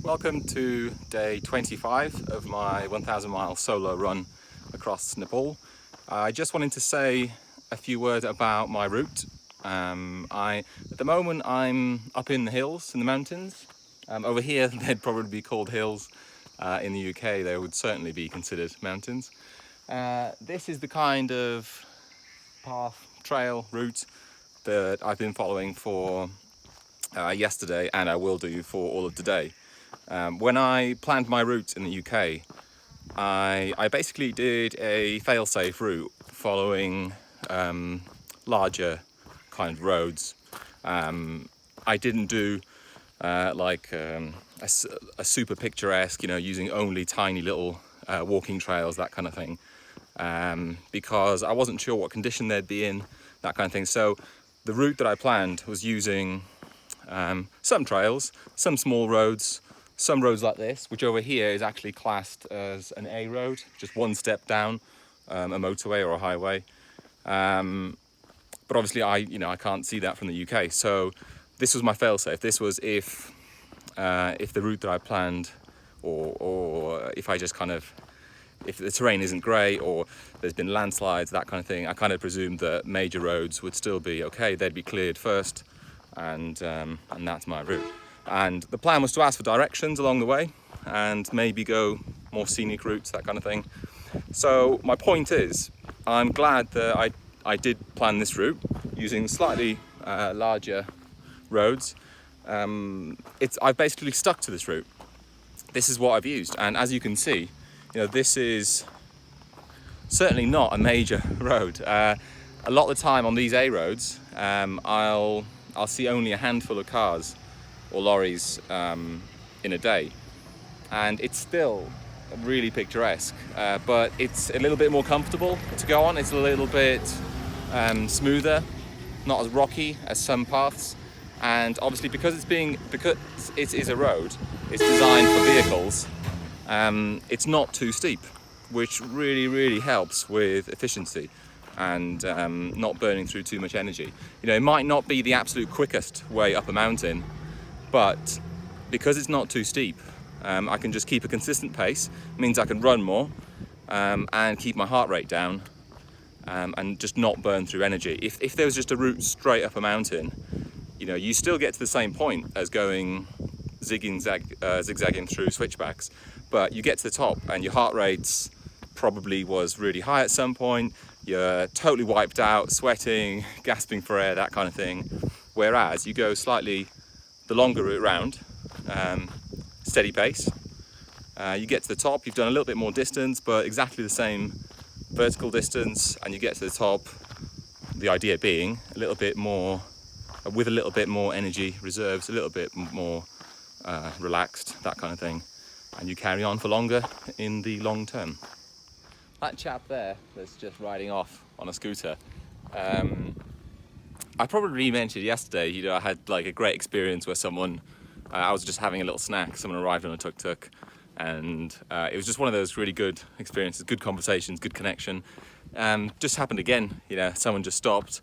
Welcome to day 25 of my 1,000-mile solo run across Nepal. I just wanted to say a few words about my route. At the moment I'm up in the hills, in the mountains. Over here they'd probably be called hills. In the UK they would certainly be considered mountains. This is the kind of path, trail, route that I've been following for yesterday, and I will do for all of today. When I planned my route in the UK, I basically did a fail-safe route following larger kind of roads. I didn't do a super picturesque, using only tiny little walking trails, that kind of thing, because I wasn't sure what condition they'd be in, that kind of thing. So the route that I planned was using some trails, some small roads, some roads like this, which over here is actually classed as an A road, just one step down, a motorway or a highway. But obviously I can't see that from the UK. So this was my fail-safe. This was if the route that I planned, or if I just if the terrain isn't great or there's been landslides, that kind of thing, I kind of presumed that major roads would still be okay. They'd be cleared first, and that's my route. And the plan was to ask for directions along the way and maybe go more scenic routes, that kind of thing. So my point is, I'm glad that I did plan this route using slightly larger roads. I've basically stuck to this route. This is what I've used, and as you can see, this is certainly not a major road. A lot of the time on these A roads, I'll see only a handful of cars or lorries in a day, and it's still really picturesque, but it's a little bit more comfortable to go on. It's a little bit smoother, not as rocky as some paths, and obviously because it is a road, it's designed for vehicles. It's not too steep, which really helps with efficiency and not burning through too much energy. It might not be the absolute quickest way up a mountain, but because it's not too steep, I can just keep a consistent pace. It means I can run more and keep my heart rate down, and just not burn through energy. If there was just a route straight up a mountain, you still get to the same point as going zigzagging through switchbacks, but you get to the top and your heart rate's probably was really high at some point. You're totally wiped out, sweating, gasping for air, that kind of thing. Whereas you go slightly the longer route round, steady pace, you get to the top, you've done a little bit more distance, but exactly the same vertical distance, and you get to the top, the idea being a little bit more, with a little bit more energy reserves, a little bit more relaxed, that kind of thing, and you carry on for longer in the long term. That chap there that's just riding off on a scooter, I probably mentioned yesterday, I had like a great experience where someone, I was just having a little snack, someone arrived on a tuk-tuk, and it was just one of those really good experiences, good conversations, good connection. Just happened again, someone just stopped,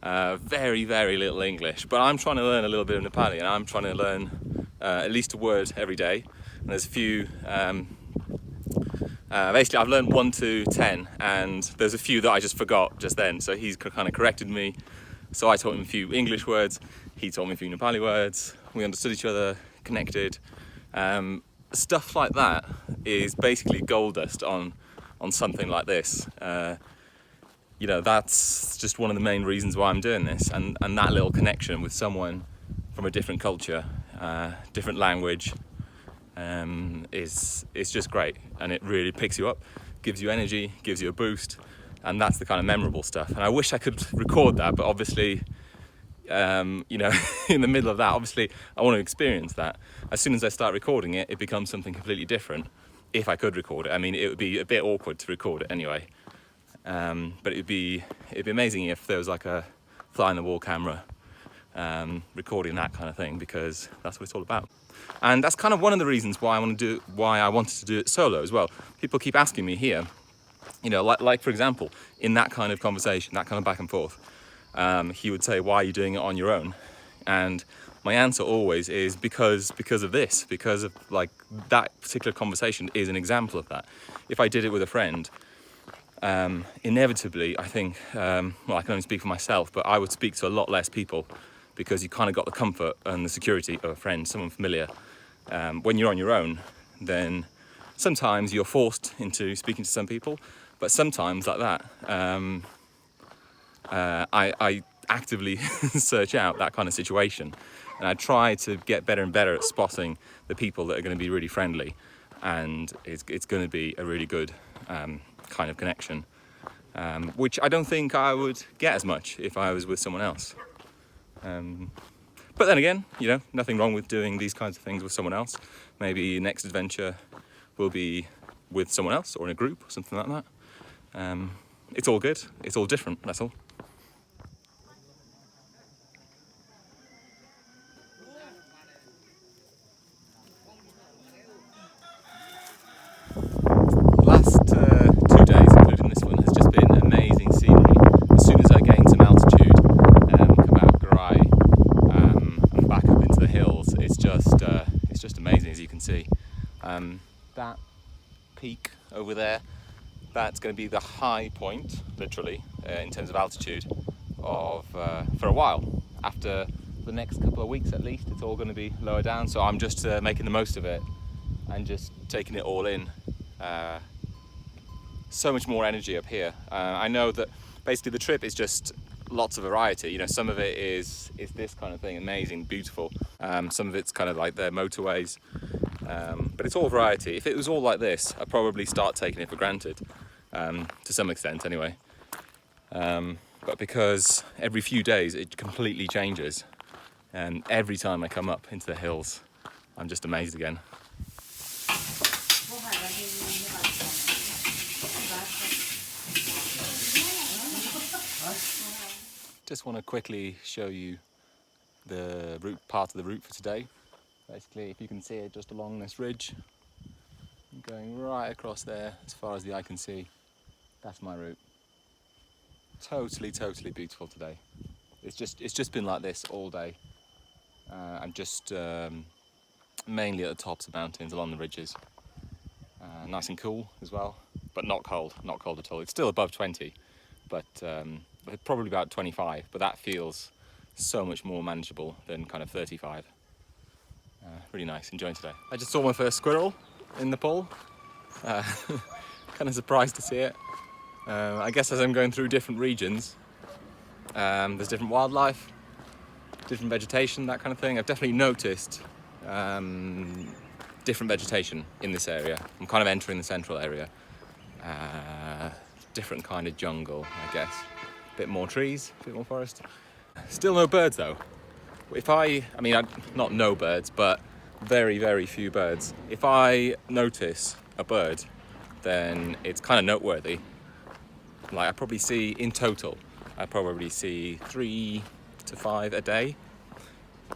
very little English, but I'm trying to learn a little bit of Nepali, and I'm trying to learn at least a word every day, and there's a few, basically I've learned 1 to 10, and there's a few that I just forgot just then, so he's kind of corrected me. So I taught him a few English words, he taught me a few Nepali words, we understood each other, connected. Stuff like that is basically gold dust on something like this. That's just one of the main reasons why I'm doing this, and that little connection with someone from a different culture, different language, is just great, and it really picks you up, gives you energy, gives you a boost. And that's the kind of memorable stuff. And I wish I could record that, but obviously, in the middle of that, obviously I want to experience that. As soon as I start recording it, it becomes something completely different. If I could record it, it would be a bit awkward to record it anyway. But it'd be amazing if there was like a fly-on-the-wall camera recording that kind of thing, because that's what it's all about. And that's kind of one of the reasons why I wanted to do it solo as well. People keep asking me here, like for example, in that kind of conversation, that kind of back and forth, he would say, why are you doing it on your own? And my answer always is because of this, because of like that particular conversation is an example of that. If I did it with a friend, inevitably, I think, well, I can only speak for myself, but I would speak to a lot less people because you kind of got the comfort and the security of a friend, someone familiar. When you're on your own, then sometimes you're forced into speaking to some people, but sometimes like that, I actively search out that kind of situation, and I try to get better and better at spotting the people that are going to be really friendly, and it's going to be a really good kind of connection, which I don't think I would get as much if I was with someone else. But then again, you know, nothing wrong with doing these kinds of things with someone else. Maybe next adventure will be with someone else or in a group or something like that. It's all good. It's all different, that's all. Last 2 days, including this one, has just been amazing scenery. As soon as I gain some altitude, come out Garai, and back up into the hills, it's just amazing, as you can see. That peak over there, that's going to be the high point, literally, in terms of altitude, of for a while. After the next couple of weeks, at least, it's all going to be lower down. So I'm just making the most of it and just taking it all in. So much more energy up here. I know that basically the trip is just lots of variety. You know, some of it is this kind of thing, amazing, beautiful. Some of it's kind of like the motorways, but it's all variety. If it was all like this, I'd probably start taking it for granted, to some extent anyway. But because every few days it completely changes, and every time I come up into the hills, I'm just amazed again. Just want to quickly show you the part of the route for today. Basically, if you can see it just along this ridge, going right across there as far as the eye can see, that's my route. Totally beautiful today. It's just been like this all day. I'm just mainly at the tops of mountains along the ridges. Nice and cool as well, but not cold at all. It's still above 20, but probably about 25, but that feels so much more manageable than kind of 35. Really nice, enjoying today. I just saw my first squirrel in Nepal. Kind of surprised to see it. I guess as I'm going through different regions, there's different wildlife, different vegetation, that kind of thing. I've definitely noticed different vegetation in this area. I'm kind of entering the central area. Different kind of jungle, I guess. A bit more trees, a bit more forest. Still no birds though. Not no birds, but very few birds. If I notice a bird, then it's kind of noteworthy. Like I probably see, in total, I probably see 3 to 5 a day.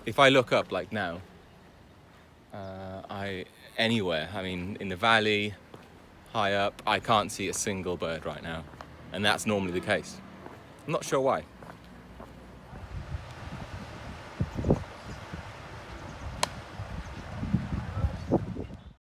If I look up like now, anywhere, in the valley, high up, I can't see a single bird right now. And that's normally the case. I'm not sure why.